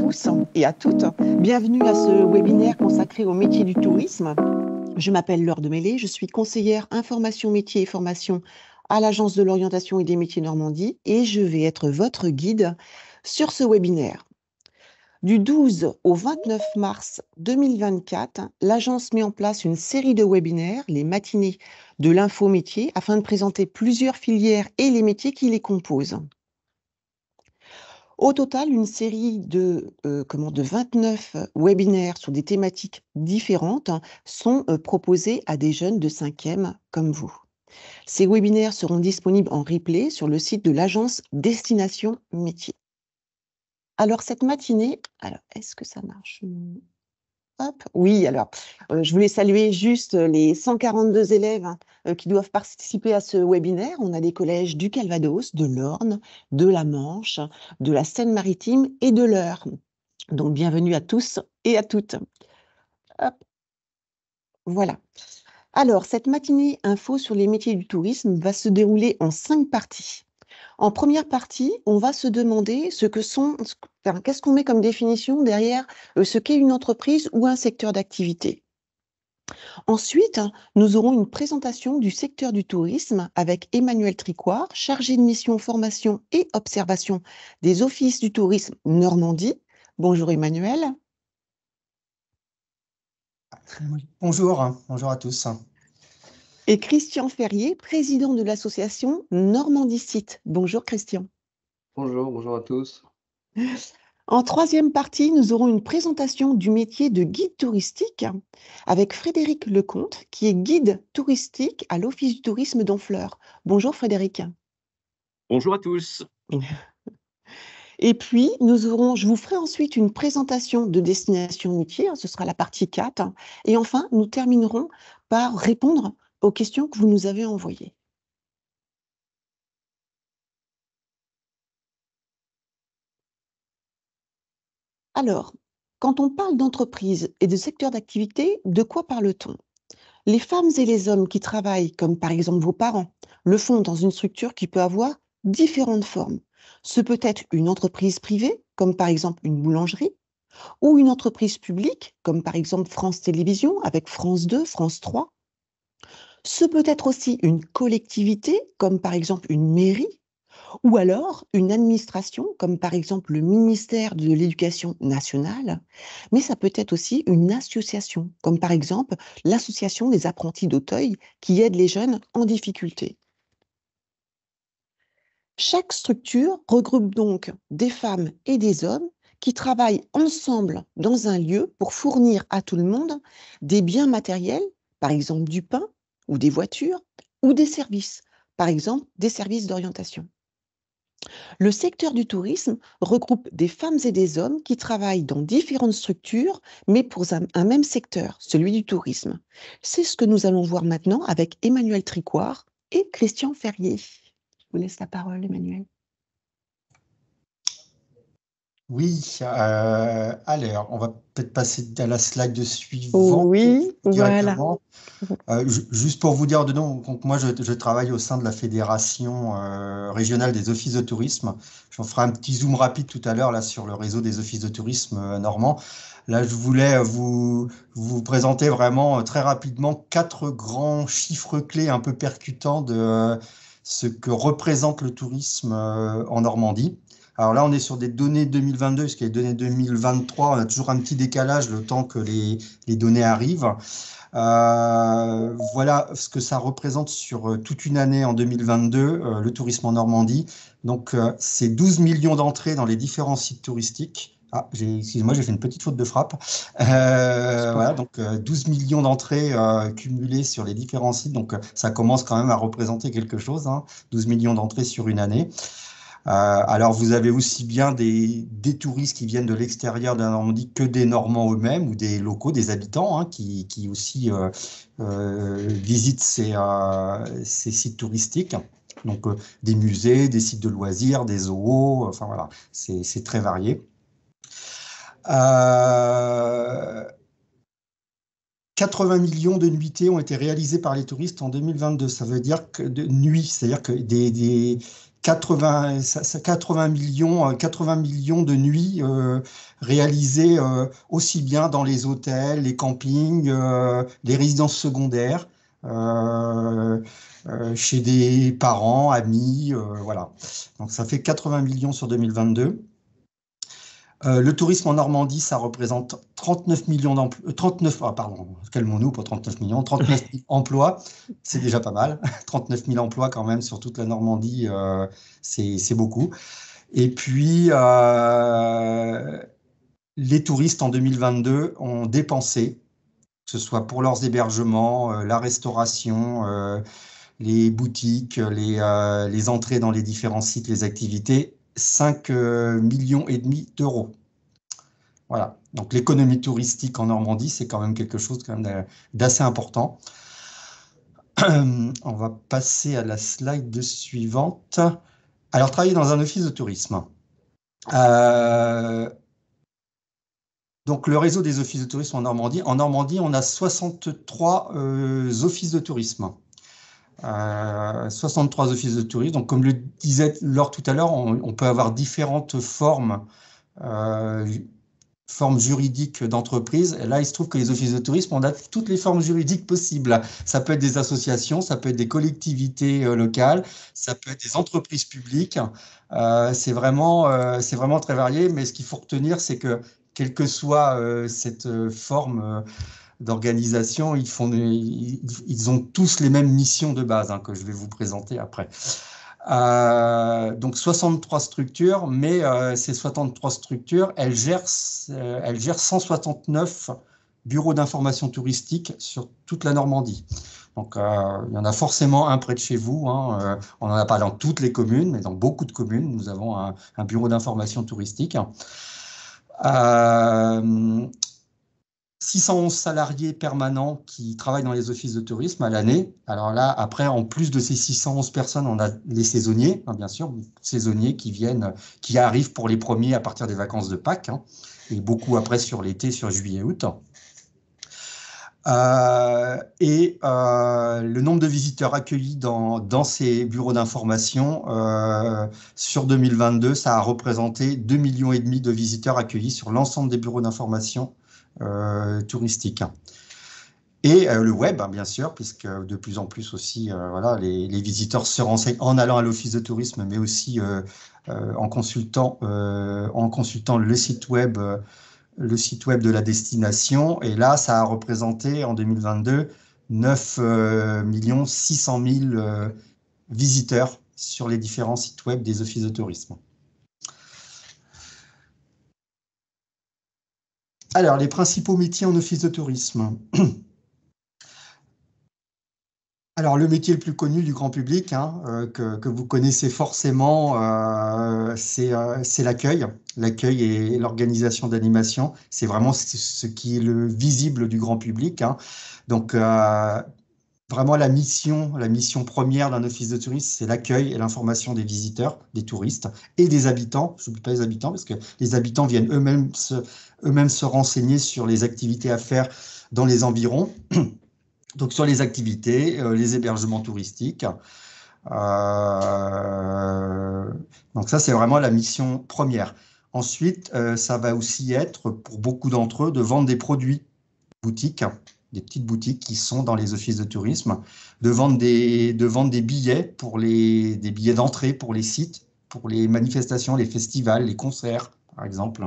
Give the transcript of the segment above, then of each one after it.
tous et à toutes. Bienvenue à ce webinaire consacré au métier du tourisme. Je m'appelle Laure Demêlé, je suis conseillère information métiers et formation à l'Agence de l'orientation et des métiers Normandie et je vais être votre guide sur ce webinaire. Du 12 au 29 mars 2024, l'agence met en place une série de webinaires, les matinées de l'info métier, afin de présenter plusieurs filières et les métiers qui les composent. Au total, une série de 29 webinaires sur des thématiques différentes sont proposés à des jeunes de 5e comme vous. Ces webinaires seront disponibles en replay sur le site de l'agence Destination Métier. Alors, cette matinée, est-ce que ça marche? Hop, oui, alors, je voulais saluer juste les 142 élèves qui doivent participer à ce webinaire. On a des collèges du Calvados, de l'Orne, de la Manche, de la Seine-Maritime et de l'Eure. Donc, bienvenue à tous et à toutes. Hop, voilà. Alors, cette matinée info sur les métiers du tourisme va se dérouler en 5 parties. En première partie, on va se demander qu'est-ce qu'on met comme définition derrière ce qu'est une entreprise ou un secteur d'activité. Ensuite, nous aurons une présentation du secteur du tourisme avec Emmanuel Tricoire, chargé de mission formation et observation des offices du tourisme Normandie. Bonjour Emmanuel. Bonjour à tous. Et Christian Ferrier, président de l'association Normandie Site. Bonjour Christian. Bonjour à tous. En troisième partie, nous aurons une présentation du métier de guide touristique avec Frédéric Lecomte, qui est guide touristique à l'Office du tourisme d'Honfleur. Bonjour Frédéric. Bonjour à tous. Et puis, je vous ferai ensuite une présentation de Destination Métier, ce sera la partie 4. Et enfin, nous terminerons par répondre aux questions que vous nous avez envoyées. Alors, quand on parle d'entreprise et de secteur d'activité, de quoi parle-t-on? Les femmes et les hommes qui travaillent, comme par exemple vos parents, le font dans une structure qui peut avoir différentes formes. Ce peut être une entreprise privée, comme par exemple une boulangerie, ou une entreprise publique, comme par exemple France Télévisions avec France 2, France 3. Ce peut être aussi une collectivité, comme par exemple une mairie, ou alors une administration, comme par exemple le ministère de l'Éducation nationale, mais ça peut être aussi une association, comme par exemple l'association des apprentis d'Auteuil qui aide les jeunes en difficulté. Chaque structure regroupe donc des femmes et des hommes qui travaillent ensemble dans un lieu pour fournir à tout le monde des biens matériels, par exemple du pain ou des voitures, ou des services, par exemple des services d'orientation. Le secteur du tourisme regroupe des femmes et des hommes qui travaillent dans différentes structures, mais pour un même secteur, celui du tourisme. C'est ce que nous allons voir maintenant avec Emmanuel Tricoire et Christian Ferrier. Je vous laisse la parole, Emmanuel. Oui, alors, on va peut-être passer à la slide suivante Oui, directement. voilà. Juste pour vous dire, donc moi je travaille au sein de la Fédération régionale des offices de tourisme. J'en ferai un petit zoom rapide tout à l'heure là sur le réseau des offices de tourisme normands. Là, je voulais vous présenter vraiment très rapidement 4 grands chiffres clés un peu percutants de ce que représente le tourisme en Normandie. Alors là, on est sur des données 2022, parce qu'il y a les données 2023, on a toujours un petit décalage le temps que les données arrivent. Voilà ce que ça représente sur toute une année en 2022, le tourisme en Normandie. Donc, c'est 12 millions d'entrées dans les différents sites touristiques. Ah, excusez-moi, j'ai fait une petite faute de frappe. Voilà, donc 12 millions d'entrées cumulées sur les différents sites. Donc, ça commence quand même à représenter quelque chose, hein, 12 millions d'entrées sur une année. Alors, vous avez aussi bien des touristes qui viennent de l'extérieur de la Normandie que des Normands eux-mêmes ou des locaux, des habitants, hein, qui aussi visitent ces sites touristiques. Donc, des musées, des sites de loisirs, des zoos, enfin voilà, c'est très varié. 80 millions de nuitées ont été réalisées par les touristes en 2022. Ça veut dire que de nuit, c'est-à-dire que 80 millions de nuits réalisées aussi bien dans les hôtels, les campings, les résidences secondaires, chez des parents, amis, voilà. Donc ça fait 80 millions sur 2022. Le tourisme en Normandie, ça représente 39 millions d'emplois, 39, pardon, calmons-nous, pas 39 millions, 39 000 emplois, c'est déjà pas mal. 39 000 emplois quand même sur toute la Normandie, c'est beaucoup. Et puis, les touristes en 2022 ont dépensé, que ce soit pour leurs hébergements, la restauration, les boutiques, les entrées dans les différents sites, les activités, 5 millions et demi d'euros. Voilà. Donc l'économie touristique en Normandie, c'est quand même quelque chose quand même d'assez important. On va passer à la slide suivante. Alors, travailler dans un office de tourisme. Donc, le réseau des offices de tourisme en Normandie. En Normandie, on a 63 offices de tourisme. 63 offices de tourisme. Donc, comme le disait Laure tout à l'heure, on peut avoir différentes formes juridiques d'entreprise. Et là, il se trouve que les offices de tourisme, on a toutes les formes juridiques possibles. Ça peut être des associations, ça peut être des collectivités locales, ça peut être des entreprises publiques. C'est vraiment très varié, mais ce qu'il faut retenir, c'est que quelle que soit cette forme d'organisation, ils ont tous les mêmes missions de base, hein, que je vais vous présenter après. Donc 63 structures, mais ces 63 structures, elles gèrent 169 bureaux d'information touristique sur toute la Normandie. Donc il y en a forcément un près de chez vous, hein. On n'en a pas dans toutes les communes, mais dans beaucoup de communes, nous avons un bureau d'information touristique. 611 salariés permanents qui travaillent dans les offices de tourisme à l'année. Alors là, après, en plus de ces 611 personnes, on a les saisonniers, hein, bien sûr, saisonniers qui arrivent pour les premiers à partir des vacances de Pâques, hein, et beaucoup après sur l'été, sur juillet-août. Le nombre de visiteurs accueillis dans ces bureaux d'information sur 2022, ça a représenté 2,5 millions de visiteurs accueillis sur l'ensemble des bureaux d'information touristique. Et le web, hein, bien sûr, puisque de plus en plus aussi, voilà, les visiteurs se renseignent en allant à l'office de tourisme, mais aussi en consultant le site web de la destination. Et là, ça a représenté en 2022 9 600 000 visiteurs sur les différents sites web des offices de tourisme. Alors, les principaux métiers en office de tourisme. Alors, le métier le plus connu du grand public, hein, que vous connaissez forcément, c'est l'accueil. L'accueil et l'organisation d'animation, c'est vraiment ce qui est le visible du grand public, hein. Donc, vraiment la mission première d'un office de tourisme, c'est l'accueil et l'information des visiteurs, des touristes et des habitants. Je n'oublie pas les habitants, parce que les habitants viennent eux-mêmes se renseigner sur les activités à faire dans les environs. Donc sur les activités, les hébergements touristiques. Donc ça, c'est vraiment la mission première. Ensuite, ça va aussi être, pour beaucoup d'entre eux, de vendre des produits boutiques, des petites boutiques qui sont dans les offices de tourisme, de vendre des billets, des billets d'entrée pour les sites, pour les manifestations, les festivals, les concerts, par exemple.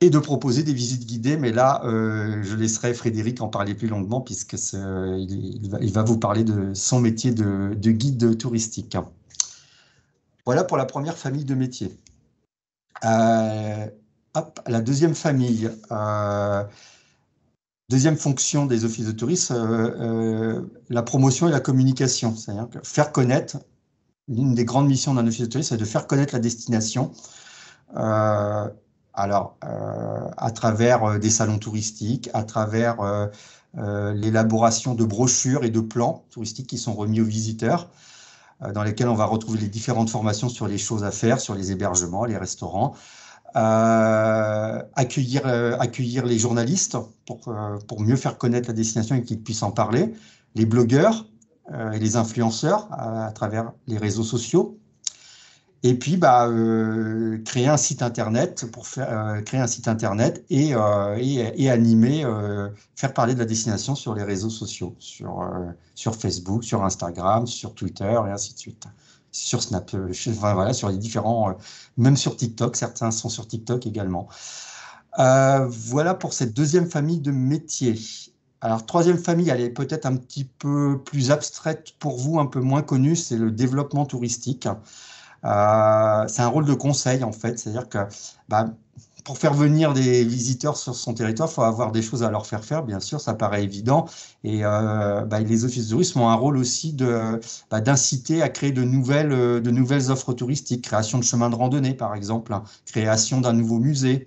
Et de proposer des visites guidées, mais là, je laisserai Frédéric en parler plus longuement, puisque il va vous parler de son métier de guide touristique. Voilà pour la première famille de métiers. La deuxième famille, deuxième fonction des offices de tourisme, la promotion et la communication, c'est-à-dire faire connaître, l'une des grandes missions d'un office de tourisme, c'est de faire connaître la destination. Alors, à travers des salons touristiques, à travers l'élaboration de brochures et de plans touristiques qui sont remis aux visiteurs, dans lesquels on va retrouver les différentes formations sur les choses à faire, sur les hébergements, les restaurants, accueillir les journalistes pour mieux faire connaître la destination et qu'ils puissent en parler, les blogueurs et les influenceurs à travers les réseaux sociaux, Et puis, créer un site internet pour créer un site internet et animer, faire parler de la destination sur les réseaux sociaux, sur Facebook, sur Instagram, sur Twitter et ainsi de suite. Sur Snap, voilà, sur les différents, même sur TikTok, certains sont sur TikTok également. Voilà pour cette deuxième famille de métiers. Alors, troisième famille, elle est peut-être un petit peu plus abstraite pour vous, un peu moins connue, c'est le développement touristique. C'est un rôle de conseil en fait, c'est-à-dire que bah, pour faire venir des visiteurs sur son territoire, il faut avoir des choses à leur faire faire, bien sûr, ça paraît évident. Et les offices de tourisme ont un rôle aussi d'inciter à créer de nouvelles offres touristiques, création de chemins de randonnée par exemple, hein, création d'un nouveau musée,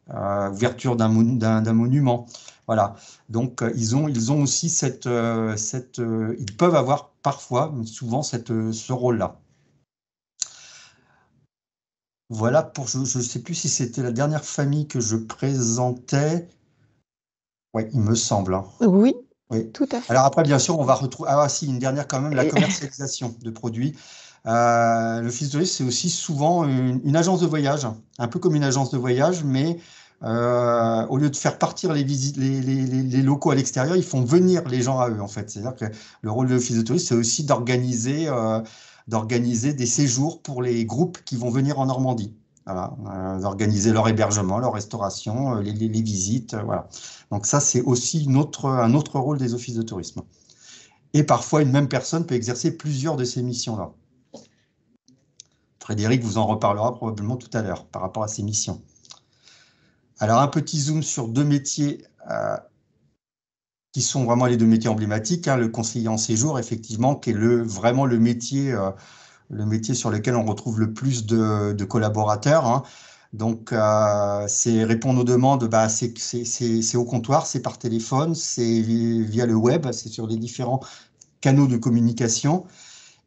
ouverture d'un monument. Voilà. Donc ils ont aussi ils peuvent avoir parfois, souvent ce rôle-là. Voilà pour, je ne sais plus si c'était la dernière famille que je présentais. Oui, il me semble, hein. Oui, Oui. tout à fait. Alors après, bien sûr, on va retrouver. Ah si, une dernière quand même, la Et- commercialisation de produits. L'office de tourisme, c'est aussi souvent une agence de voyage, un peu comme une agence de voyage, mais au lieu de faire partir les locaux à l'extérieur, ils font venir les gens à eux, en fait. C'est-à-dire que le rôle de l'office de tourisme, c'est aussi d'organiser des séjours pour les groupes qui vont venir en Normandie. Voilà, d'organiser leur hébergement, leur restauration, les visites, voilà. Donc ça, c'est aussi un autre rôle des offices de tourisme. Et parfois, une même personne peut exercer plusieurs de ces missions-là. Frédéric vous en reparlera probablement tout à l'heure par rapport à ces missions. Alors, un petit zoom sur deux métiers qui sont vraiment les deux métiers emblématiques, hein, le conseiller en séjour, effectivement, qui est vraiment le métier sur lequel on retrouve le plus de collaborateurs, hein. Donc, c'est répondre aux demandes, c'est au comptoir, c'est par téléphone, c'est via le web, c'est sur les différents canaux de communication.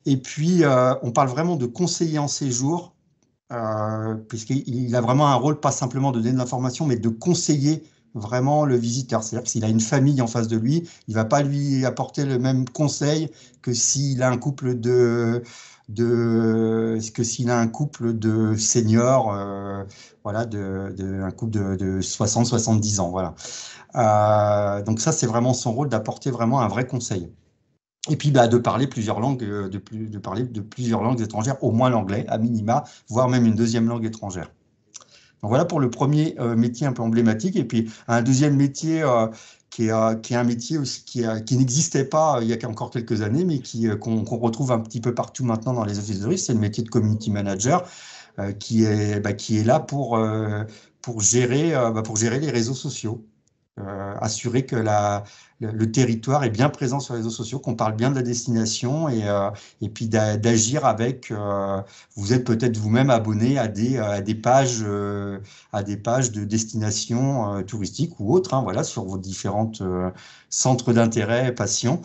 Et puis, on parle vraiment de conseiller en séjour, puisqu'il a vraiment un rôle, pas simplement de donner de l'information, mais de conseiller vraiment le visiteur. C'est-à-dire que s'il a une famille en face de lui, il ne va pas lui apporter le même conseil que s'il a un couple de seniors, voilà, un couple de 60-70 ans. Voilà. Donc ça, c'est vraiment son rôle d'apporter vraiment un vrai conseil. Et puis de parler plusieurs langues, de parler de plusieurs langues étrangères, au moins l'anglais, à minima, voire même une deuxième langue étrangère. Donc voilà pour le premier métier un peu emblématique. Et puis un deuxième métier qui est un métier aussi qui n'existait pas il y a encore quelques années, mais qu'on retrouve un petit peu partout maintenant dans les offices de tourisme, c'est le métier de community manager qui est là pour gérer les réseaux sociaux. Assurer que le territoire est bien présent sur les réseaux sociaux, qu'on parle bien de la destination et puis d'agir avec. Vous êtes peut-être vous-même abonné à des pages de destination touristiques ou autres, hein, voilà, sur vos différentes centres d'intérêt, passions.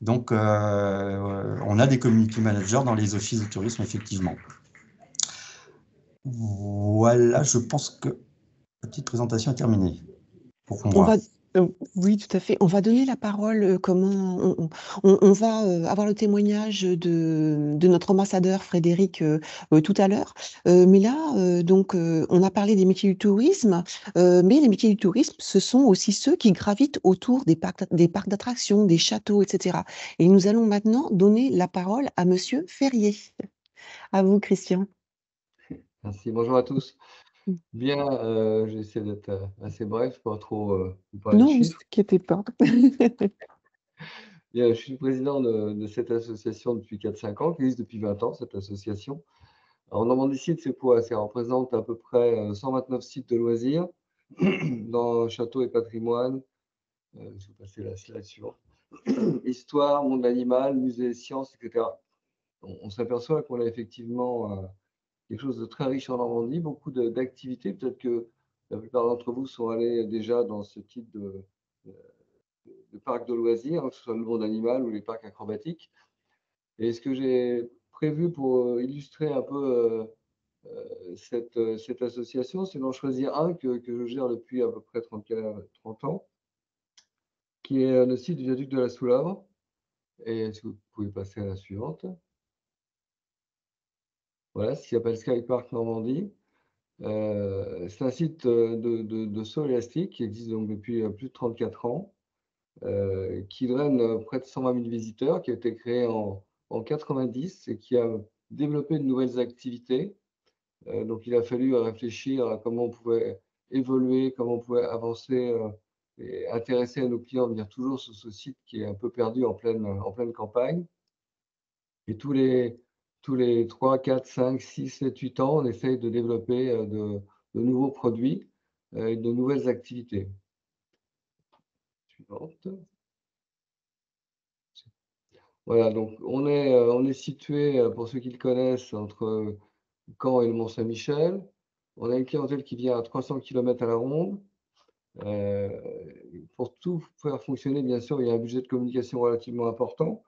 Donc, on a des community managers dans les offices de tourisme, effectivement. Voilà, je pense que la petite présentation est terminée pour On moi. va, oui, tout à fait. On va donner la parole, on va avoir le témoignage de notre ambassadeur Frédéric tout à l'heure. Mais là, on a parlé des métiers du tourisme, mais les métiers du tourisme, ce sont aussi ceux qui gravitent autour des parcs d'attractions, des châteaux, etc. Et nous allons maintenant donner la parole à Monsieur Ferrier. À vous, Christian. Merci, bonjour à tous. Bien, j'essaie d'être assez bref, pas trop vous parler de Non, vous chiffres. inquiétez pas. Bien, je suis président de cette association depuis 4-5 ans, qui existe depuis 20 ans, cette association. Alors, Normandie Site, c'est quoi? Ça représente à peu près 129 sites de loisirs dans châteaux et patrimoine. Je vais passer la slide suivante. Histoire, monde animal, musée, sciences, etc. On s'aperçoit qu'on a effectivement quelque chose de très riche en Normandie, beaucoup d'activités. Peut-être que la plupart d'entre vous sont allés déjà dans ce type de parc de loisirs, que ce soit le monde animal ou les parcs acrobatiques. Et ce que j'ai prévu pour illustrer un peu cette association, c'est d'en choisir un que je gère depuis à peu près 30 ans, qui est le site du viaduc de la Soulavre. Et est-ce que vous pouvez passer à la suivante? Voilà, ce qui s'appelle Skypark Normandie. C'est un site de saut élastique qui existe donc depuis plus de 34 ans, qui draine près de 120 000 visiteurs, qui a été créé en 90 et qui a développé de nouvelles activités. Donc il a fallu réfléchir à comment on pouvait évoluer, comment on pouvait avancer et intéresser nos clients à venir toujours sur ce site qui est un peu perdu en pleine campagne. Et tous les 3, 4, 5, 6, 7, 8 ans, on essaye de développer de nouveaux produits et de nouvelles activités. Suivante. Voilà, donc on est situé, pour ceux qui le connaissent, entre Caen et le Mont-Saint-Michel. On a une clientèle qui vient à 300 km à la ronde. Pour tout faire fonctionner, bien sûr, il y a un budget de communication relativement important.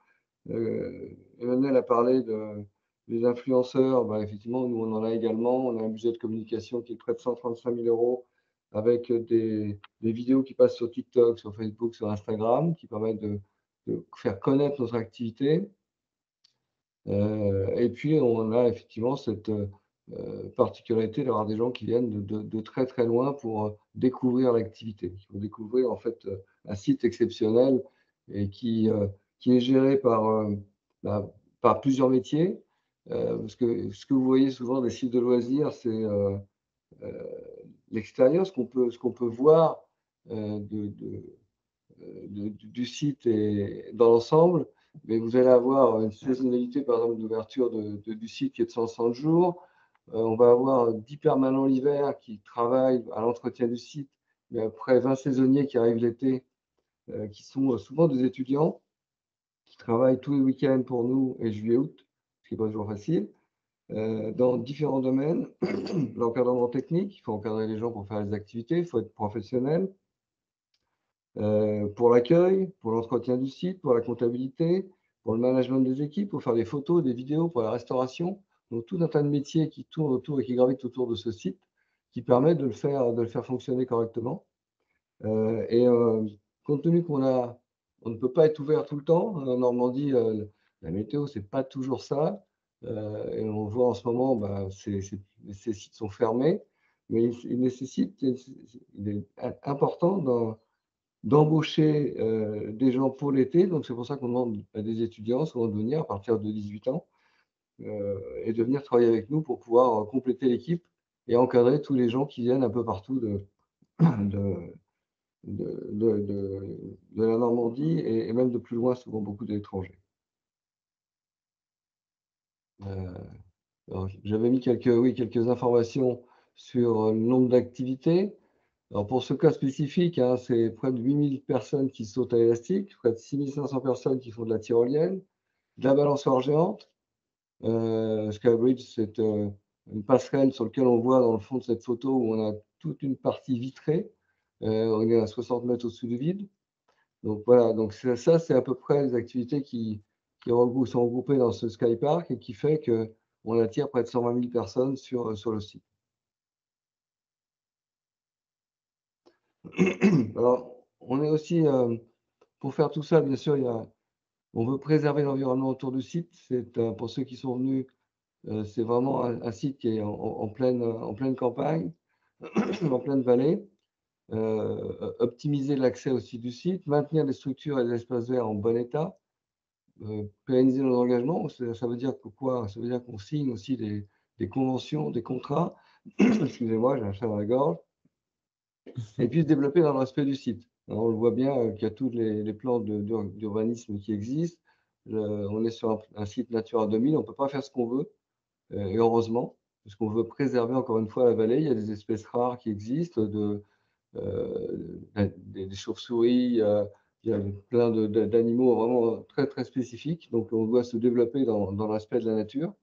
Emmanuel a parlé des influenceurs. Bah, effectivement, nous, on en a également. On a un budget de communication qui est près de 135 000 € avec des vidéos qui passent sur TikTok, sur Facebook, sur Instagram, qui permettent de faire connaître notre activité. Et puis, on a effectivement cette particularité d'avoir des gens qui viennent de très très loin pour découvrir l'activité, pour découvrir en fait un site exceptionnel et qui est géré par plusieurs métiers. Parce que ce que vous voyez souvent des sites de loisirs, c'est l'extérieur, ce qu'on peut voir du site et dans l'ensemble. Mais vous allez avoir une saisonnalité, par exemple, d'ouverture du site qui est de 160 jours. On va avoir 10 permanents l'hiver qui travaillent à l'entretien du site, mais après 20 saisonniers qui arrivent l'été, qui sont souvent des étudiants, qui travaillent tous les week-ends pour nous et juillet-août, ce qui n'est pas toujours facile, dans différents domaines. L'encadrement technique, il faut encadrer les gens pour faire les activités, il faut être professionnel. Pour l'accueil, pour l'entretien du site, pour la comptabilité, pour le management des équipes, pour faire des photos, des vidéos, pour la restauration. Donc tout un tas de métiers qui tournent autour et qui gravitent autour de ce site, qui permettent de le faire fonctionner correctement. Compte tenu on ne peut pas être ouvert tout le temps, en Normandie, la météo, c'est pas toujours ça. Et on voit en ce moment, ces sites sont fermés, mais il est important d'embaucher des gens pour l'été. Donc, c'est pour ça qu'on demande à des étudiants souvent de venir à partir de 18 ans et de venir travailler avec nous pour pouvoir compléter l'équipe et encadrer tous les gens qui viennent un peu partout de la Normandie et même de plus loin, souvent beaucoup d'étrangers. J'avais mis quelques informations sur le nombre d'activités. Alors pour ce cas spécifique, hein, c'est près de 8000 personnes qui sautent à élastique, près de 6500 personnes qui font de la tyrolienne, de la balançoire géante. Skybridge, c'est une passerelle sur laquelle on voit dans le fond de cette photo où on a toute une partie vitrée. On est à 60 mètres au-dessus du vide. Donc voilà, donc ça c'est à peu près les activités qui sont regroupées dans ce Skypark et qui fait qu'on attire près de 120 000 personnes sur le site. Alors, on est aussi, pour faire tout ça, bien sûr, on veut préserver l'environnement autour du site. Pour ceux qui sont venus, c'est vraiment un site qui est en pleine campagne, en pleine vallée. Optimiser l'accès aussi du site, maintenir les structures et les espaces verts en bon état, pérenniser nos engagements. Ça veut dire quoi? Ça veut dire qu'on signe aussi des conventions, des contrats. Excusez-moi, j'ai un chat dans la gorge. Et puis se développer dans le respect du site. Alors, on le voit bien qu'il y a tous les plans d'urbanisme qui existent. On est sur un site Natura 2000, on ne peut pas faire ce qu'on veut, et heureusement, parce qu'on veut préserver encore une fois la vallée. Il y a des espèces rares qui existent, des chauves-souris, il y a plein d'animaux vraiment très très spécifiques. Donc on doit se développer dans le respect de la nature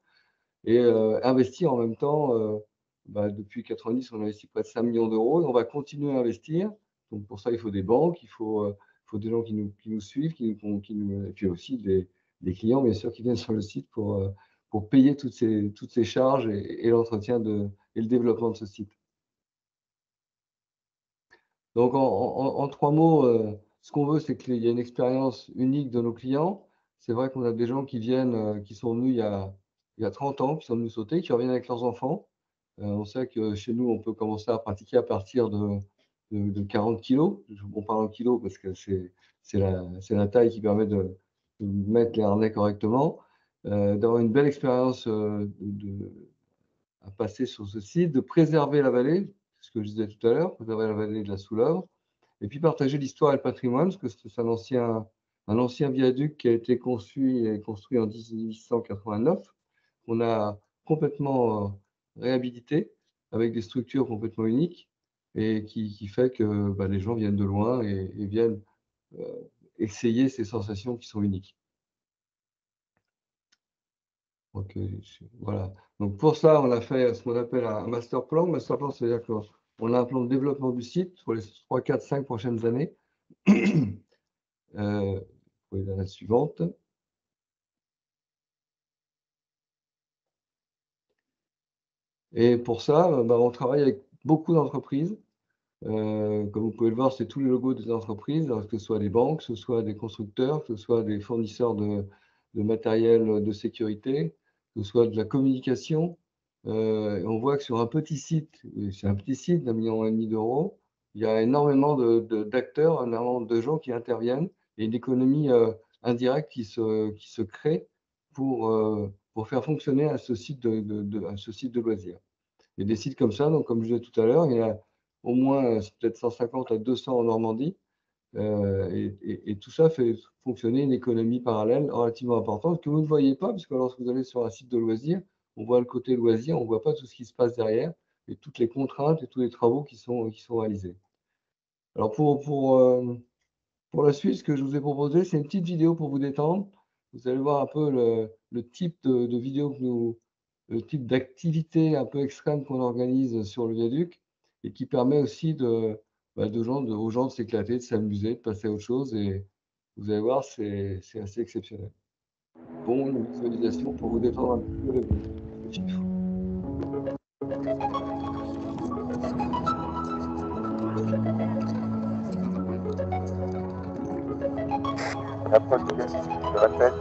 et investir en même temps. Depuis 90, on investit près de 5 millions d'euros et on va continuer à investir. Donc pour ça, il faut des banques, il faut des gens qui nous suivent, et puis aussi des clients, bien sûr, qui viennent sur le site pour payer toutes ces charges et l'entretien et le développement de ce site. Donc en 3 mots, ce qu'on veut, c'est qu'il y ait une expérience unique de nos clients. C'est vrai qu'on a des gens qui viennent, qui sont venus il y a il y a 30 ans qui sont venus sauter, qui reviennent avec leurs enfants. On sait que chez nous, on peut commencer à pratiquer à partir de 40 kilos. On parle en kilos parce que c'est la taille qui permet de mettre les harnais correctement, d'avoir une belle expérience à passer sur ce site, de préserver la vallée, ce que je disais tout à l'heure, préserver la vallée de la Soulèvre, et puis partager l'histoire et le patrimoine, parce que c'est un ancien viaduc qui a été conçu et construit en 1889. On a complètement réhabilité avec des structures complètement uniques et qui fait que les gens viennent de loin et viennent essayer ces sensations qui sont uniques. Donc, voilà. Donc pour ça, on a fait ce qu'on appelle un master plan. Master plan, c'est-à-dire qu'on a un plan de développement du site pour les 3, 4, 5 prochaines années. Vous voyez la suivante. Et pour ça, on travaille avec beaucoup d'entreprises. Comme vous pouvez le voir, c'est tous les logos des entreprises, que ce soit des banques, que ce soit des constructeurs, que ce soit des fournisseurs de matériel de sécurité, que ce soit de la communication. On voit que sur un petit site, c'est un petit site d'1,5 million d'euros, il y a énormément d'acteurs, énormément de gens qui interviennent et une économie indirecte qui se crée pour faire fonctionner ce site de loisirs. Il y a des sites comme ça, donc comme je disais tout à l'heure, il y a au moins peut-être 150 à 200 en Normandie. Et tout ça fait fonctionner une économie parallèle relativement importante que vous ne voyez pas, parce que lorsque vous allez sur un site de loisirs, on voit le côté loisir, on ne voit pas tout ce qui se passe derrière et toutes les contraintes et tous les travaux qui sont réalisés. Alors pour la suite, ce que je vous ai proposé, c'est une petite vidéo pour vous détendre. Vous allez voir un peu le type de vidéo le type d'activité un peu extrême qu'on organise sur le viaduc et qui permet aussi aux gens de s'éclater, de s'amuser, de passer à autre chose. Et vous allez voir, c'est assez exceptionnel. Bon, une visualisation pour vous détendre un petit peu le chiffre. Je répète,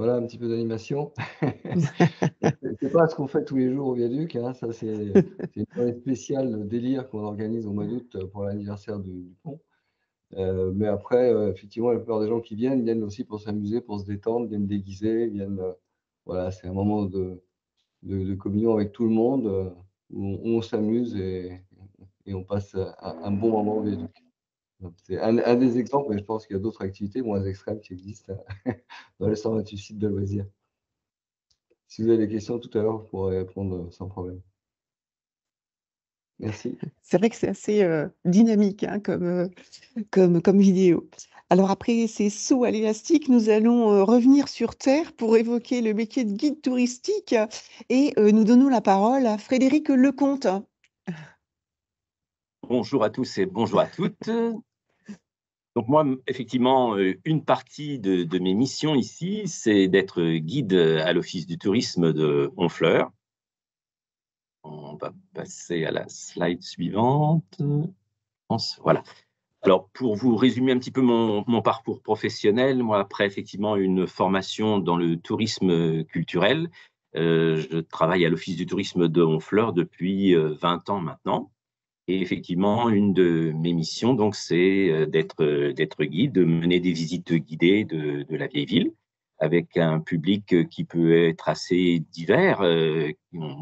Voilà un petit peu d'animation. C'est pas ce qu'on fait tous les jours au viaduc, hein. Ça, c'est une journée spéciale délire qu'on organise au mois d'août pour l'anniversaire du pont. Mais après, effectivement, la plupart des gens qui viennent aussi pour s'amuser, pour se détendre, viennent déguisés, voilà, c'est un moment de communion avec tout le monde, où on s'amuse et on passe un bon moment au viaduc. C'est un des exemples, mais je pense qu'il y a d'autres activités moins extrêmes qui existent dans les 128 sites de loisirs. Si vous avez des questions tout à l'heure, je pourrai répondre sans problème. Merci. C'est vrai que c'est assez dynamique hein, comme vidéo. Alors après ces sauts à l'élastique, nous allons revenir sur Terre pour évoquer le métier de guide touristique et nous donnons la parole à Frédéric Lecomte. Bonjour à tous et bonjour à toutes. Donc moi, effectivement, une partie de mes missions ici, c'est d'être guide à l'Office du tourisme de Honfleur. On va passer à la slide suivante. Voilà. Alors, pour vous résumer un petit peu mon parcours professionnel, moi, après effectivement une formation dans le tourisme culturel, je travaille à l'Office du tourisme de Honfleur depuis 20 ans maintenant. Et effectivement, une de mes missions, donc, c'est d'être guide, de mener des visites guidées de la vieille ville, avec un public qui peut être assez divers.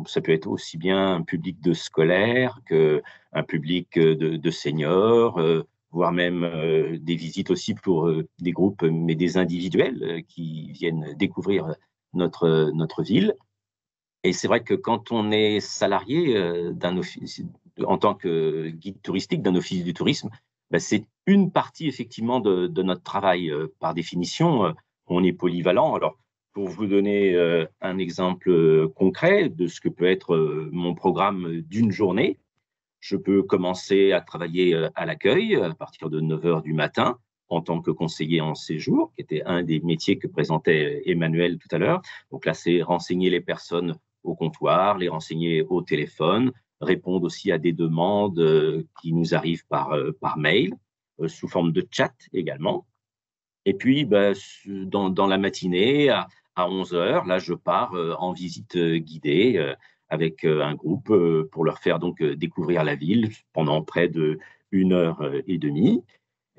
Ça peut être aussi bien un public de scolaires qu'un public de seniors, voire même des visites aussi pour des groupes, mais des individuels qui viennent découvrir notre ville. Et c'est vrai que quand on est salarié d'un office, en tant que guide touristique d'un office du tourisme, ben c'est une partie effectivement de notre travail. Par définition, on est polyvalent. Alors, pour vous donner un exemple concret de ce que peut être mon programme d'une journée, je peux commencer à travailler à l'accueil à partir de 9 h du matin en tant que conseiller en séjour, qui était un des métiers que présentait Emmanuel tout à l'heure. Donc là, c'est renseigner les personnes au comptoir, les renseigner au téléphone, répondre aussi à des demandes qui nous arrivent par mail, sous forme de chat également. Et puis, dans la matinée, à 11 h, là, je pars en visite guidée avec un groupe pour leur faire donc découvrir la ville pendant près de 1 h 30.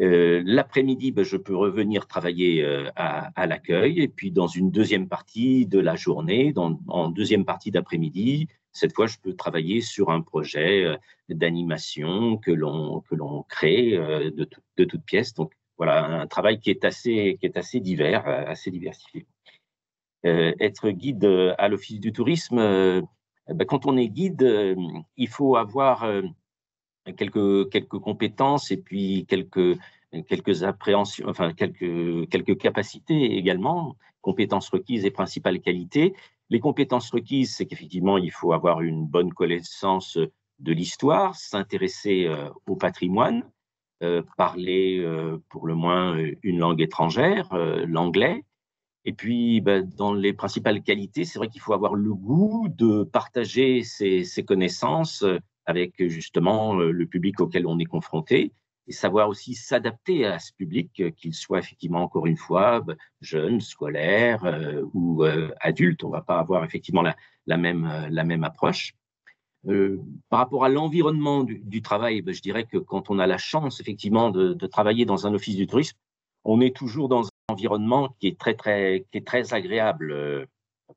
L'après-midi, je peux revenir travailler à l'accueil. Et puis, dans une deuxième partie de la journée, en deuxième partie d'après-midi, cette fois, je peux travailler sur un projet d'animation que l'on crée de toutes pièces. Donc, voilà, un travail qui est assez divers, assez diversifié. Être guide à l'Office du tourisme, quand on est guide, il faut avoir quelques compétences et puis quelques appréhensions, enfin quelques capacités également, compétences requises et principales qualités. Les compétences requises, c'est qu'effectivement, il faut avoir une bonne connaissance de l'histoire, s'intéresser au patrimoine, parler pour le moins une langue étrangère, l'anglais. Et puis, dans les principales qualités, c'est vrai qu'il faut avoir le goût de partager ses connaissances avec justement le public auquel on est confronté et savoir aussi s'adapter à ce public, qu'il soit effectivement, encore une fois, jeune, scolaire ou adulte. On ne va pas avoir effectivement la même approche. Par rapport à l'environnement du travail, je dirais que quand on a la chance effectivement de travailler dans un office du tourisme, on est toujours dans un environnement qui est très agréable.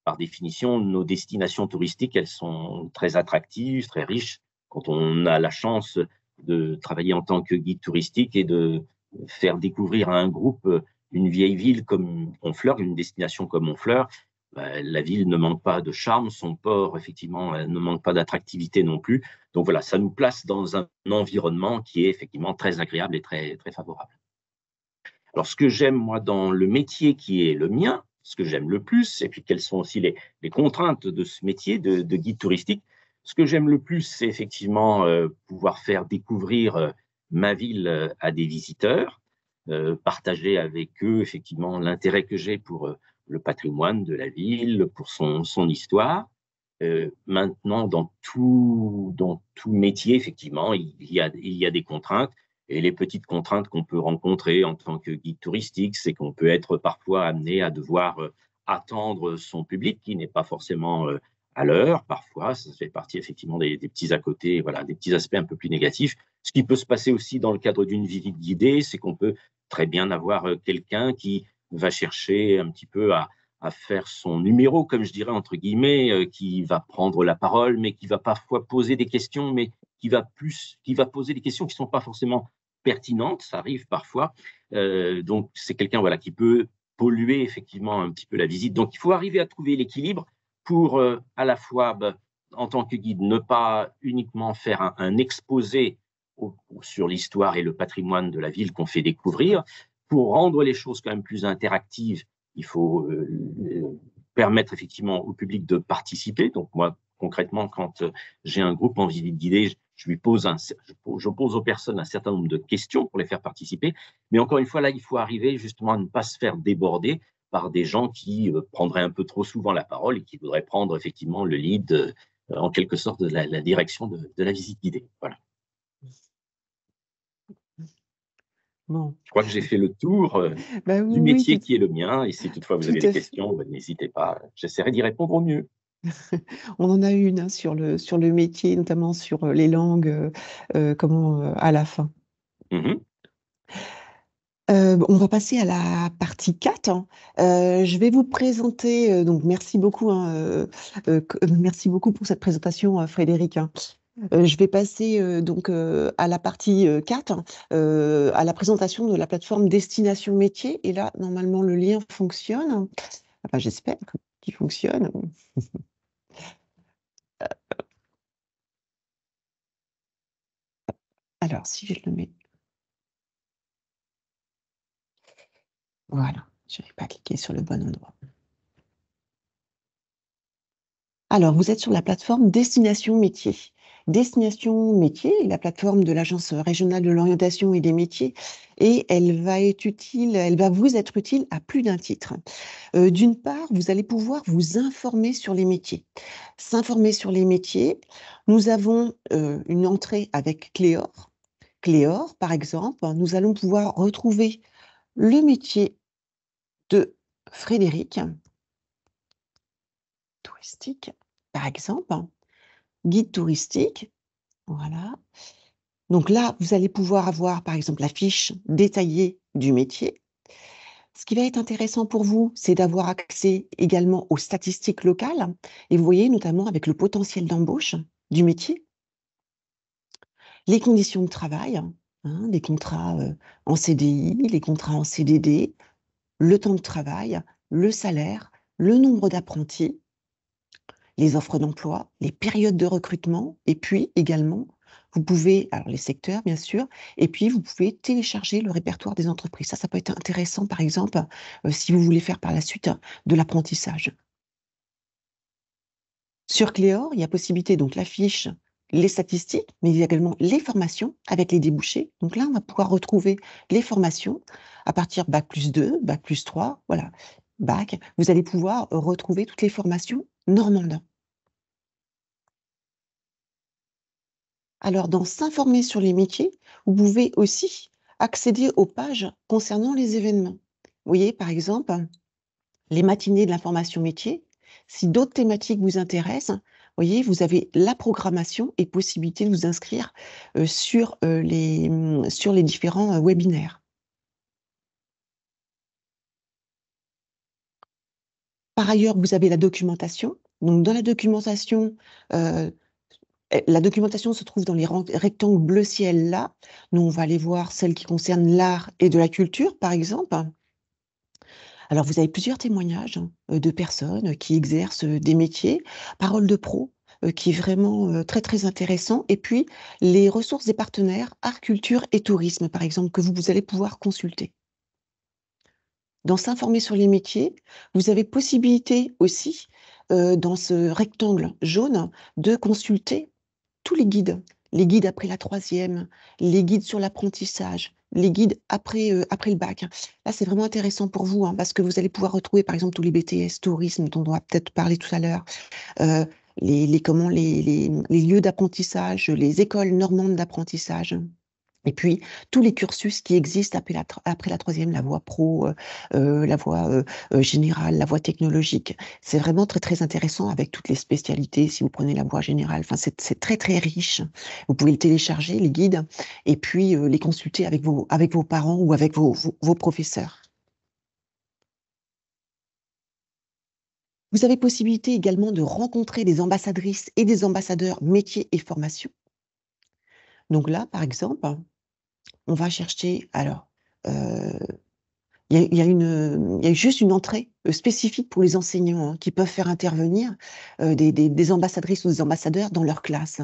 Par définition, nos destinations touristiques, elles sont très attractives, très riches. Quand on a la chance de travailler en tant que guide touristique et de faire découvrir à un groupe une vieille ville comme Honfleur, une destination comme Honfleur, la ville ne manque pas de charme, son port, effectivement, ne manque pas d'attractivité non plus. Donc voilà, ça nous place dans un environnement qui est effectivement très agréable et très, très favorable. Alors, ce que j'aime, moi, dans le métier qui est le mien, ce que j'aime le plus, et puis quelles sont aussi les contraintes de ce métier de guide touristique, ce que j'aime le plus, c'est effectivement pouvoir faire découvrir ma ville à des visiteurs, partager avec eux, effectivement, l'intérêt que j'ai pour le patrimoine de la ville, pour son histoire. Maintenant, dans tout métier, effectivement, il y a des contraintes. Et les petites contraintes qu'on peut rencontrer en tant que guide touristique, c'est qu'on peut être parfois amené à devoir attendre son public qui n'est pas forcément à l'heure. Parfois, ça fait partie effectivement des petits à côté, voilà, des petits aspects un peu plus négatifs. Ce qui peut se passer aussi dans le cadre d'une visite guidée, c'est qu'on peut très bien avoir quelqu'un qui va chercher un petit peu à faire son numéro, comme je dirais, entre guillemets, qui va prendre la parole, mais qui va parfois poser des questions, mais qui va poser des questions qui ne sont pas forcément pertinentes, ça arrive parfois. Donc, c'est quelqu'un voilà, qui peut polluer effectivement un petit peu la visite. Donc, il faut arriver à trouver l'équilibre pour à la fois, en tant que guide, ne pas uniquement faire un exposé sur l'histoire et le patrimoine de la ville qu'on fait découvrir. Pour rendre les choses quand même plus interactives, il faut permettre effectivement au public de participer. Donc moi, concrètement, quand j'ai un groupe en visite guidée, je pose aux personnes un certain nombre de questions pour les faire participer. Mais encore une fois, là, il faut arriver justement à ne pas se faire déborder par des gens qui prendraient un peu trop souvent la parole et qui voudraient prendre effectivement le lead, en quelque sorte, de la direction de la visite guidée. Voilà. Bon. Je crois que j'ai fait le tour Bah du oui, métier qui est le mien. Et si toutefois vous tout avez des à fait. questions, n'hésitez pas. J'essaierai d'y répondre au mieux. On en a une sur le métier, notamment sur les langues, à la fin. On va passer à la partie 4, hein. Je vais vous présenter, donc merci beaucoup, hein, merci beaucoup pour cette présentation, Frédéric, hein. Je vais passer donc à la partie 4, à la présentation de la plateforme Destination Métier. Et là, normalement, le lien fonctionne. Enfin, j'espère qu'il fonctionne. Alors, si je le mets. Voilà, je n'avais pas cliqué sur le bon endroit. Alors, vous êtes sur la plateforme Destination Métier. Destination Métier est la plateforme de l'Agence régionale de l'orientation et des métiers, et elle va vous être utile à plus d'un titre. D'une part, vous allez pouvoir vous informer sur les métiers. S'informer sur les métiers, nous avons une entrée avec Cléor. Cléor, par exemple, nous allons pouvoir retrouver le métier de Frédéric, touristique, par exemple, guide touristique, voilà. Donc là, vous allez pouvoir avoir, par exemple, la fiche détaillée du métier. Ce qui va être intéressant pour vous, c'est d'avoir accès également aux statistiques locales, et vous voyez notamment avec le potentiel d'embauche du métier, les conditions de travail, hein, les contrats en CDI, les contrats en CDD, le temps de travail, le salaire, le nombre d'apprentis, les offres d'emploi, les périodes de recrutement, et puis également, vous pouvez, alors les secteurs bien sûr, et puis vous pouvez télécharger le répertoire des entreprises. Ça peut être intéressant, par exemple, si vous voulez faire par la suite de l'apprentissage. Sur Cléor, il y a possibilité, donc la fiche, les statistiques, mais il y a également les formations avec les débouchés. Donc là, on va pouvoir retrouver les formations à partir Bac+2, Bac+3, voilà, Bac. Vous allez pouvoir retrouver toutes les formations normandes. Alors, dans s'informer sur les métiers, vous pouvez aussi accéder aux pages concernant les événements. Vous voyez, par exemple, les matinées de l'information métier. Si d'autres thématiques vous intéressent, vous voyez, vous avez la programmation et possibilité de vous inscrire sur les différents webinaires. Par ailleurs, vous avez la documentation. Donc, dans la documentation se trouve dans les rectangles bleu ciel là. Nous, on va aller voir celles qui concernent l'art et de la culture, par exemple. Alors, vous avez plusieurs témoignages de personnes qui exercent des métiers, parole de pro, qui est vraiment très, très intéressant. Et puis, les ressources des partenaires, art, culture et tourisme, par exemple, que vous allez pouvoir consulter. Dans s'informer sur les métiers, vous avez possibilité aussi, dans ce rectangle jaune, de consulter tous les guides après la 3e, les guides sur l'apprentissage, les guides après le bac. Là, c'est vraiment intéressant pour vous, hein, parce que vous allez pouvoir retrouver, par exemple, tous les BTS tourisme dont on va peut-être parler tout à l'heure, les lieux d'apprentissage, les écoles normandes d'apprentissage. Et puis, tous les cursus qui existent après la 3e, la voie pro, la voie générale, la voie technologique. C'est vraiment très, très intéressant avec toutes les spécialités. Si vous prenez la voie générale, enfin, c'est très, très riche. Vous pouvez le télécharger, les guides, et puis les consulter avec vos parents ou avec vos professeurs. Vous avez possibilité également de rencontrer des ambassadrices et des ambassadeurs métiers et formation. Donc là, par exemple, on va chercher, alors, il y a juste une entrée spécifique pour les enseignants, hein, qui peuvent faire intervenir des ambassadrices ou des ambassadeurs dans leur classe.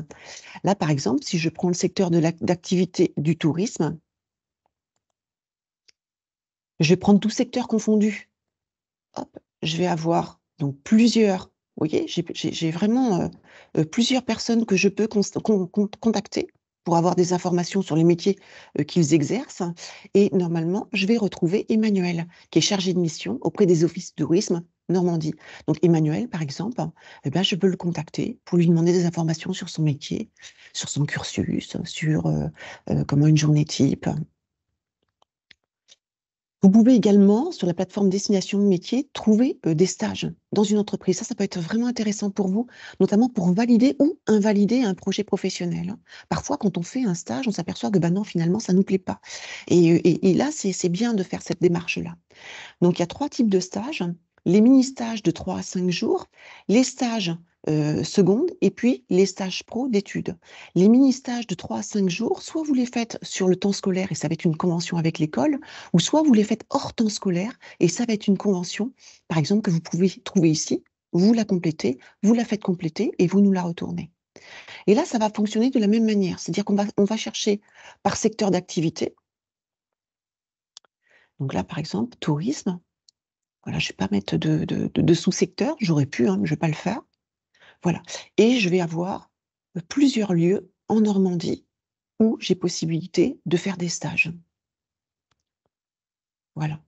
Là, par exemple, si je prends le secteur d'activité du tourisme, je vais prendre tout secteur confondu. Hop, je vais avoir donc plusieurs voyez, j'ai vraiment plusieurs personnes que je peux contacter pour avoir des informations sur les métiers qu'ils exercent. Et normalement, je vais retrouver Emmanuel, qui est chargé de mission auprès des offices de tourisme Normandie. Donc Emmanuel, par exemple, eh ben, je peux le contacter pour lui demander des informations sur son métier, sur son cursus, sur comment une journée type. Vous pouvez également, sur la plateforme Destination Métier, trouver des stages dans une entreprise. Ça peut être vraiment intéressant pour vous, notamment pour valider ou invalider un projet professionnel. Parfois, quand on fait un stage, on s'aperçoit que non, finalement, ça ne nous plaît pas. Et là, c'est bien de faire cette démarche-là. Donc, il y a 3 types de stages. Les mini-stages de 3 à 5 jours, les stages secondes et puis les stages pro d'études. Les mini-stages de 3 à 5 jours, soit vous les faites sur le temps scolaire et ça va être une convention avec l'école, ou soit vous les faites hors temps scolaire et ça va être une convention, par exemple, que vous pouvez trouver ici, vous la complétez, vous la faites compléter et vous nous la retournez. Et là, ça va fonctionner de la même manière, c'est-à-dire on va chercher par secteur d'activité. Donc là, par exemple, tourisme. Voilà, je ne vais pas mettre de sous-secteur, j'aurais pu, hein, mais je ne vais pas le faire. Voilà. Et je vais avoir plusieurs lieux en Normandie où j'ai possibilité de faire des stages. Voilà.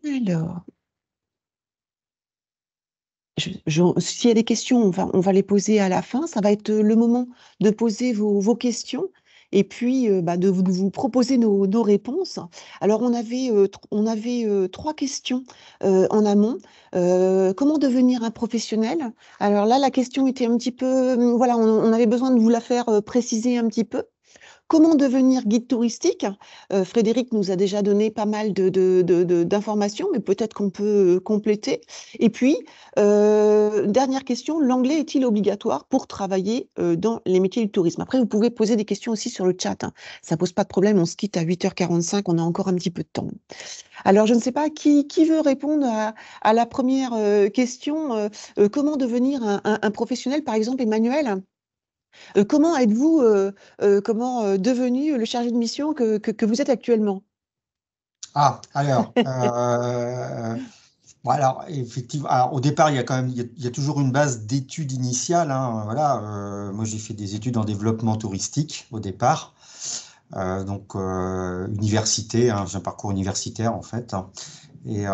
Alors, s'il y a des questions, on va les poser à la fin. Ça va être le moment de poser vos questions et puis de vous proposer nos réponses. Alors, on avait 3 questions en amont. Comment devenir un professionnel? Alors là, la question était un petit peu, voilà, on avait besoin de vous la faire préciser un petit peu. Comment devenir guide touristique? Frédéric nous a déjà donné pas mal d'informations, mais peut-être qu'on peut compléter. Et puis, dernière question, l'anglais est-il obligatoire pour travailler dans les métiers du tourisme? Après, vous pouvez poser des questions aussi sur le chat, hein. Ça pose pas de problème, on se quitte à 8h45, on a encore un petit peu de temps. Alors, je ne sais pas qui veut répondre à la première question. Comment devenir un professionnel, par exemple, Emmanuel? Comment êtes-vous devenu le chargé de mission que vous êtes actuellement? Ah, alors, bon, alors, effectivement, alors, au départ, il y a quand même, il y a toujours une base d'études initiales, hein, voilà, moi, j'ai fait des études en développement touristique au départ, donc université, hein, j'ai un parcours universitaire en fait, hein. Et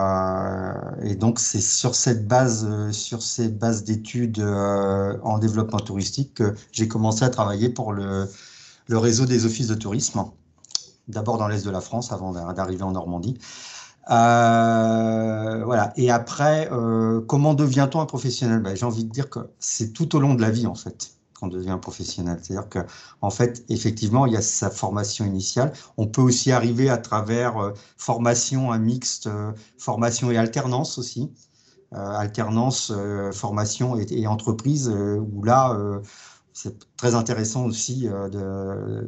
donc, c'est sur cette base d'études en développement touristique que j'ai commencé à travailler pour le réseau des offices de tourisme, d'abord dans l'Est de la France avant d'arriver en Normandie. Voilà. Et après, comment devient-on un professionnel? Ben, j'ai envie de dire que c'est tout au long de la vie, en fait, qu'on devient un professionnel. C'est-à-dire que, en fait, effectivement, il y a sa formation initiale. On peut aussi arriver à travers formation, un mixte, formation et alternance aussi. Alternance, formation et entreprise, où là, c'est très intéressant aussi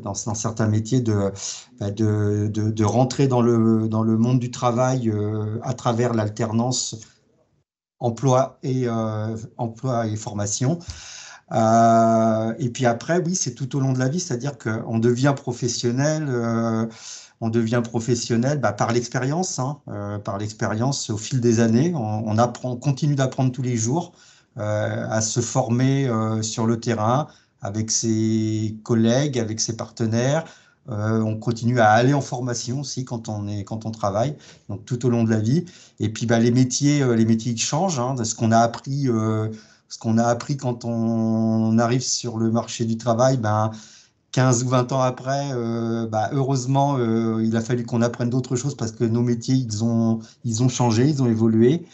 dans certains métiers de rentrer dans le monde du travail à travers l'alternance emploi et formation. Et puis après, oui, c'est tout au long de la vie, c'est-à-dire qu'on devient professionnel. On devient professionnel par l'expérience, hein, par l'expérience au fil des années. On apprend, on continue d'apprendre tous les jours, à se former sur le terrain avec ses collègues, avec ses partenaires. On continue à aller en formation aussi quand on travaille, donc tout au long de la vie. Et puis les métiers ils changent, hein, de ce qu'on a appris quand on arrive sur le marché du travail, 15 ou 20 ans après, heureusement, il a fallu qu'on apprenne d'autres choses parce que nos métiers, ils ont changé, ils ont évolué.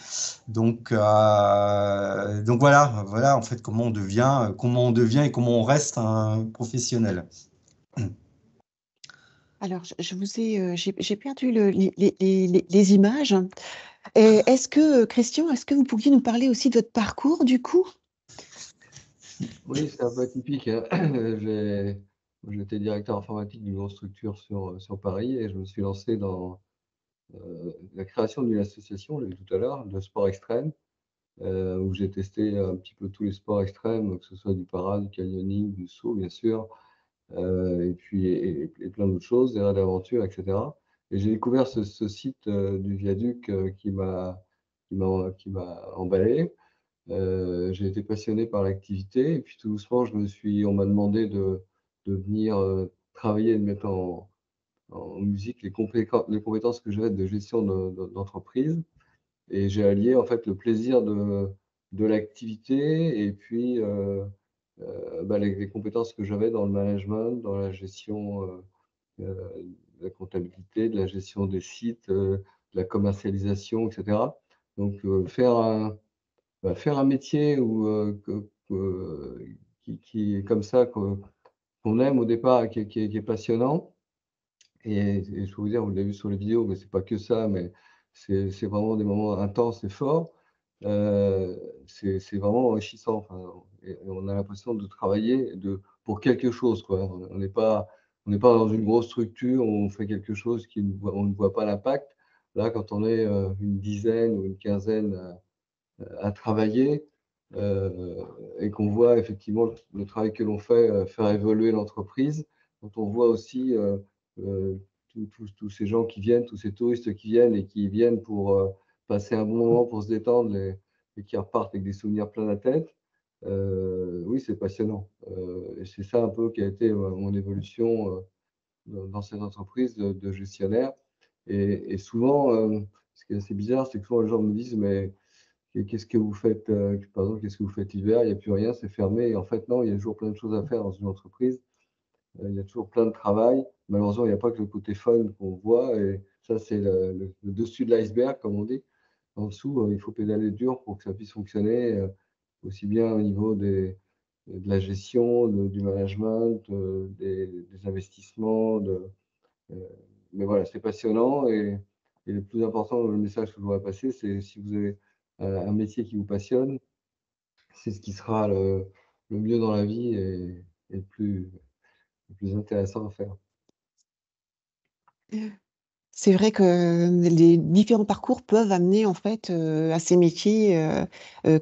Donc voilà en fait comment on devient et comment on reste un professionnel. Alors, j'ai perdu les images. Et est-ce que, Christian, est-ce que vous pourriez nous parler aussi de votre parcours, du coup? Oui, c'est un peu atypique, hein. J'étais directeur informatique d'une grosse structure sur Paris et je me suis lancé dans la création d'une association, je l'ai dit tout à l'heure, de sport extrême, où j'ai testé un petit peu tous les sports extrêmes, que ce soit du para, du canyoning, du saut, bien sûr, et puis plein d'autres choses, des raids d'aventure, etc. Et j'ai découvert ce site du viaduc qui m'a emballé. J'ai été passionné par l'activité et puis tout doucement, on m'a demandé de venir travailler et de mettre en musique les compétences que j'avais de gestion d'entreprise. Et j'ai allié en fait le plaisir de l'activité et puis les compétences que j'avais dans le management, dans la gestion de la comptabilité, de la gestion des sites, de la commercialisation, etc. Donc faire un métier qui est comme ça, qu'on aime au départ et qui est passionnant. Et je peux vous dire, vous l'avez vu sur les vidéos, mais c'est pas que ça, mais c'est vraiment des moments intenses et forts. Heu, c'est vraiment enrichissant, enfin et on a l'impression de travailler pour quelque chose, quoi. On n'est pas dans une grosse structure où on fait quelque chose on ne voit pas l'impact. Là, quand on est, une dizaine ou une quinzaine à travailler, et qu'on voit effectivement le travail que l'on fait, faire évoluer l'entreprise. Quand on voit aussi, tous ces gens qui viennent, tous ces touristes qui viennent et qui viennent pour, passer un bon moment, pour se détendre et qui repartent avec des souvenirs plein la tête, oui, c'est passionnant. Et c'est ça un peu qui a été, mon évolution, dans cette entreprise de gestionnaire. Et souvent, ce qui est assez bizarre, c'est que souvent les gens me disent: «Mais et qu'est-ce que vous faites, par exemple, qu'est-ce que vous faites l'hiver? Il n'y a plus rien, c'est fermé». Et en fait, non, il y a toujours plein de choses à faire dans une entreprise. Il y a toujours plein de travail. Malheureusement, il n'y a pas que le côté fun qu'on voit et ça, c'est le dessus de l'iceberg, comme on dit. En dessous, il faut pédaler dur pour que ça puisse fonctionner, aussi bien au niveau de la gestion, du management, des investissements, heu, mais voilà, c'est passionnant et le plus important, le message que je voudrais passer, c'est si vous avez, un métier qui vous passionne, c'est ce qui sera le mieux dans la vie et le plus intéressant à faire. C'est vrai que les différents parcours peuvent amener en fait, à ces métiers,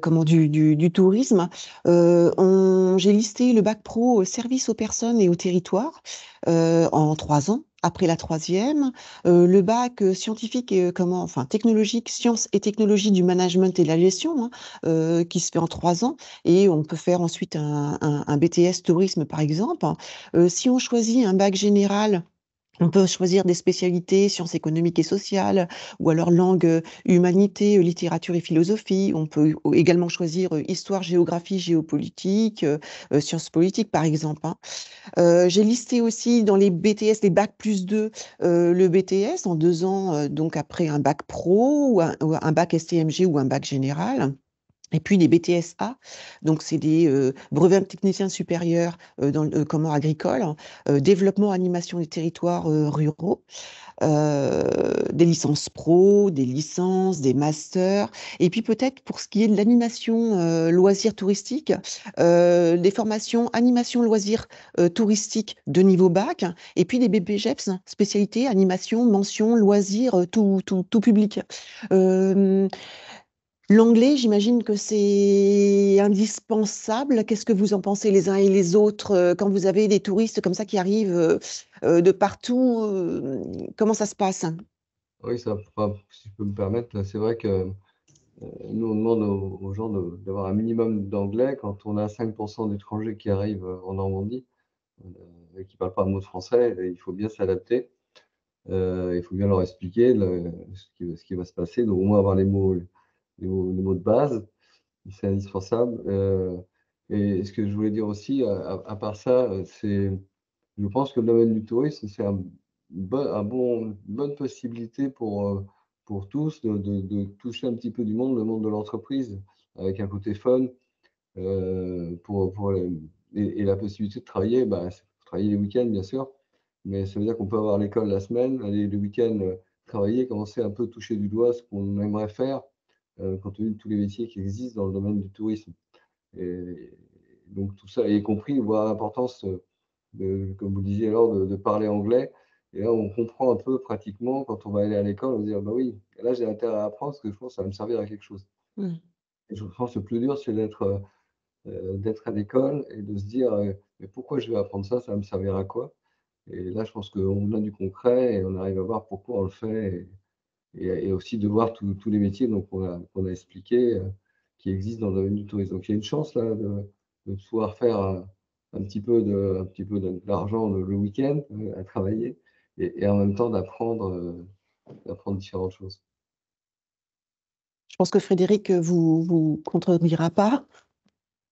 comment du tourisme. On J'ai listé le bac pro, service aux personnes et au territoire, en 3 ans. Après la troisième, le bac, scientifique et enfin technologique, sciences et technologies du management et de la gestion, hein, qui se fait en 3 ans et on peut faire ensuite un BTS tourisme par exemple. Si on choisit un bac général, on peut choisir des spécialités sciences économiques et sociales ou alors langue, humanités, littérature et philosophie. On peut également choisir, histoire, géographie, géopolitique, sciences politiques par exemple, hein. J'ai listé aussi dans les BTS, les bac+2, le BTS en 2 ans, donc après un bac pro ou un bac STMG ou un bac général. Et puis les BTSA, donc c'est des, brevets de technicien supérieur, dans le comment agricole, développement animation des territoires, ruraux, des licences pro, des licences, des masters et puis peut-être pour ce qui est de l'animation, loisirs touristiques, des formations animation loisirs, touristiques de niveau bac et puis des BPGEPS, spécialité animation, mention, loisirs, tout public. Hem L'anglais, j'imagine que c'est indispensable. Qu'est-ce que vous en pensez les uns et les autres, quand vous avez des touristes comme ça qui arrivent, de partout, comment ça se passe? Oui, ça enfin, si je peux me permettre, c'est vrai que, nous, on demande aux gens d'avoir un minimum d'anglais quand on a 5 d'étrangers qui arrivent, en Normandie, et qui ne parlent pas un mot de français et il faut bien s'adapter. Il faut bien leur expliquer ce qui va se passer, donc au moins avoir les mots de base, c'est indispensable. Et ce que je voulais dire aussi, à part ça, je pense que le domaine du tourisme, c'est une bonne possibilité pour tous de toucher un petit peu du monde, le monde de l'entreprise, avec un côté fun, pour et la possibilité de travailler, c'est travailler les week-ends, bien sûr, mais ça veut dire qu'on peut avoir l'école la semaine, aller le week-end, travailler, commencer un peu à toucher du doigt ce qu'on aimerait faire, compte tenu de tous les métiers qui existent dans le domaine du tourisme. Et donc tout ça, y compris voir l'importance, comme vous le disiez alors, de parler anglais. Et là, on comprend un peu pratiquement quand on va aller à l'école, on se dit: «Ah bah oui, là j'ai intérêt à apprendre parce que je pense que ça va me servir à quelque chose». Mmh. Et je pense que le plus dur, c'est d'être à l'école et de se dire: «Mais pourquoi je vais apprendre ça? Ça va me servir à quoi?» Et là, je pense qu'on a du concret et on arrive à voir pourquoi on le fait et aussi de voir tous les métiers qu'on a expliqués qui existent dans le domaine du tourisme. Donc, il y a une chance là de pouvoir faire un petit peu d'argent le week-end à travailler et en même temps d'apprendre différentes choses. Je pense que Frédéric vous contredira pas.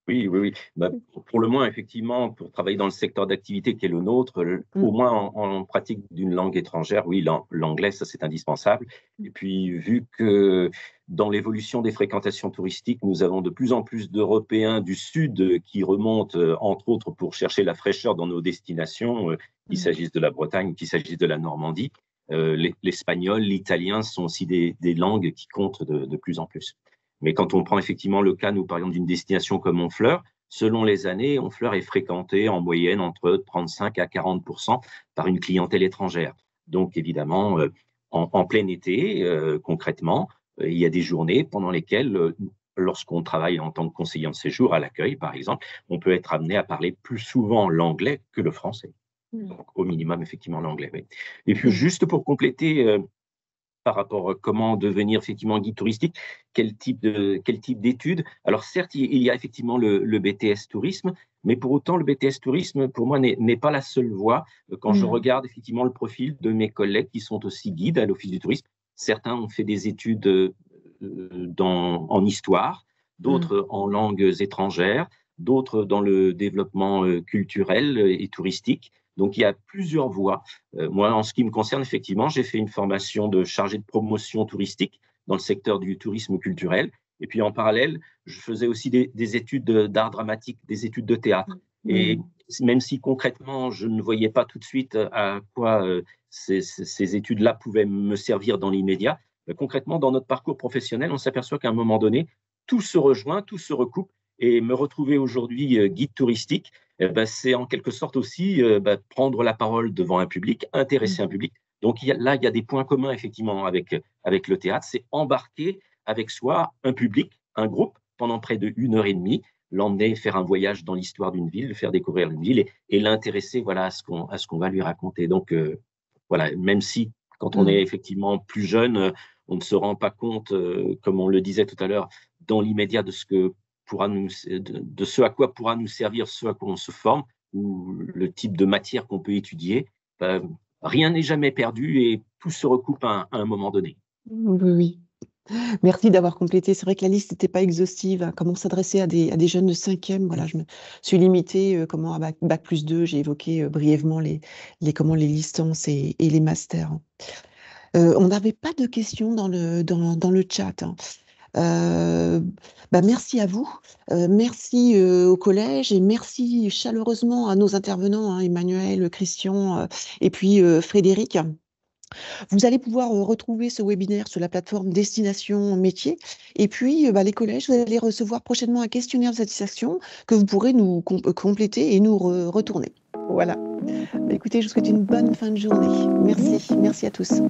Oui, oui, oui. Bah, pour le moins, effectivement, pour travailler dans le secteur d'activité qui est le nôtre, au moins en pratique d'une langue étrangère, oui, l'anglais, ça c'est indispensable. Et puis, vu que dans l'évolution des fréquentations touristiques, nous avons de plus en plus d'Européens du Sud qui remontent, entre autres, pour chercher la fraîcheur dans nos destinations, qu'il s'agisse de la Bretagne, qu'il s'agisse de la Normandie, l'espagnol, l'italien sont aussi des langues qui comptent de plus en plus. Mais quand on prend effectivement le cas, nous, par exemple, d'une destination comme Honfleur, selon les années, Honfleur est fréquenté en moyenne entre 35 à 40% par une clientèle étrangère. Donc, évidemment, en plein été, concrètement, il y a des journées pendant lesquelles, lorsqu'on travaille en tant que conseiller en séjour à l'accueil, par exemple, on peut être amené à parler plus souvent l'anglais que le français. Donc, au minimum, effectivement, l'anglais. Oui. Et puis, juste pour compléter, par rapport à comment devenir effectivement guide touristique, quel type d'études. Alors certes, il y a effectivement le BTS tourisme, mais pour autant, le BTS tourisme, pour moi, n'est pas la seule voie. Quand je regarde effectivement le profil de mes collègues qui sont aussi guides à l'Office du tourisme, certains ont fait des études en histoire, d'autres en langues étrangères, d'autres dans le développement culturel et touristique. Donc, il y a plusieurs voies. Moi, en ce qui me concerne, effectivement, j'ai fait une formation de chargé de promotion touristique dans le secteur du tourisme culturel. Et puis, en parallèle, je faisais aussi des études d'art dramatique, des études de théâtre. Et même si concrètement, je ne voyais pas tout de suite à quoi ces études-là pouvaient me servir dans l'immédiat, concrètement, dans notre parcours professionnel, on s'aperçoit qu'à un moment donné, tout se rejoint, tout se recoupe. Et me retrouver aujourd'hui guide touristique, c'est en quelque sorte aussi prendre la parole devant un public, intéresser un public. Donc là, il y a des points communs effectivement avec le théâtre, c'est embarquer avec soi un public, un groupe, pendant près d'1 heure et demie, l'emmener faire un voyage dans l'histoire d'une ville, le faire découvrir une ville et l'intéresser voilà, à ce qu'on va lui raconter. Donc voilà, même si quand on est effectivement plus jeune, on ne se rend pas compte, comme on le disait tout à l'heure, dans l'immédiat de ce à quoi pourra nous servir ce à quoi on se forme ou le type de matière qu'on peut étudier. Rien n'est jamais perdu et tout se recoupe à un moment donné. Oui. Merci d'avoir complété. C'est vrai que la liste n'était pas exhaustive. Hein. Comment s'adresser à des jeunes de 5e. Voilà, je me suis limitée à Bac+2. J'ai évoqué brièvement les licences et les masters. On n'avait pas de questions dans le chat. Hein. Merci à vous, merci au collège et merci chaleureusement à nos intervenants, hein, Emmanuel, Christian et puis Frédéric. Vous allez pouvoir retrouver ce webinaire sur la plateforme Destination Métiers. Et puis, les collèges, vous allez recevoir prochainement un questionnaire de satisfaction que vous pourrez nous compléter et nous retourner. Voilà. Écoutez, je vous souhaite une bonne fin de journée. Merci. Merci à tous.